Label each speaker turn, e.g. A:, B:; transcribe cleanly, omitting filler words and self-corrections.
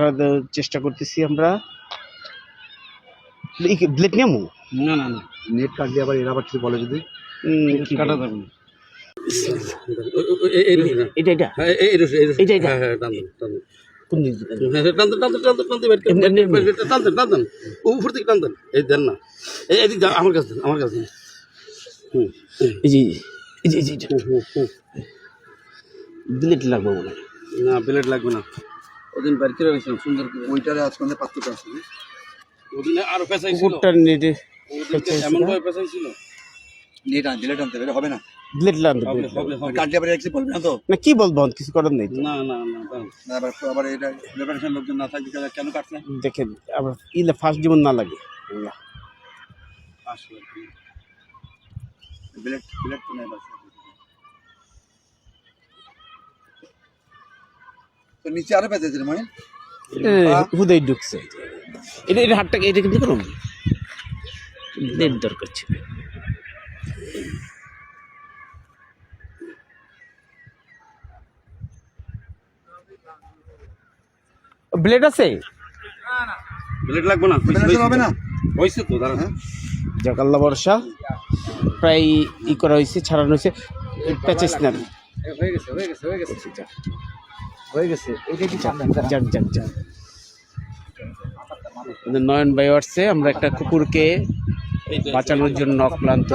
A: করার চেষ্টা করতেছি আমরা। ব্লেড নেমু
B: না না না,
C: নেট কাটলে আবার এরা আবার কিছু বলে যদি
B: কাটা যাবে না।
A: এটা এটা এটা এটা কোন দিক
B: উপর থেকে টান দেন, এই দেন না, এদিক আমার কাছে দেন, আমার কাছে দেন।
A: এই যে এই যে এই যে ব্লেড লাগবে মনে হয়।
B: না ব্লেড লাগবে না, ওদিন বাড়ি করে গেছিলাম সুন্দর করে।
C: ওইটারে আজকে পাত্রটা আছে
B: ওদিনে আরো পেঁচাই ছিল,
A: কুকুরটা নেটে
B: এমন ভাবে পেঁচাই ছিল।
C: নেট আন দিলে টানতে হবে না
A: ব্লেড লাগবে
B: হবে হবে হবে।
C: কাটলে আবার কিছু বলবে না তো
A: না, কি বলবো কিছু করার নেই তো।
B: না না না দাঁড়ান।
C: না আবার আবার এটা প্রিপারেশন লোকজন না থাকবে কেন কাটছে
A: দেখেন আবার ইলে ফার্স্ট যেমন না লাগে।
B: আসলে
C: বিলেট বিলেট তো নাই বাস তো নিচে আরো পেঁচেছে রে মহিন
A: হুদাই ঢুকছে। এটা এটা হাতটাকে এটা কিন্তু করুন, ব্লেড দরকার ছিল। ব্লেড আছে?
B: ব্লেড লাগবে না,
C: হবে না
B: হয়েছে তো দাঁড়ান।
A: যাক আল্লাহ ভরসা, প্রায় ই করা হয়েছে, ছাড়ানো হয়েছে, প্যাচেস না।
B: হয়ে গেছে হয়ে গেছে হয়ে গেছে
C: হয়ে গেছে এটা কি
A: যাক যাক যাক। নয়ন ভাই আসছে, আমরা একটা কুকুরকে বাঁচানোর জন্য অক্লান্ত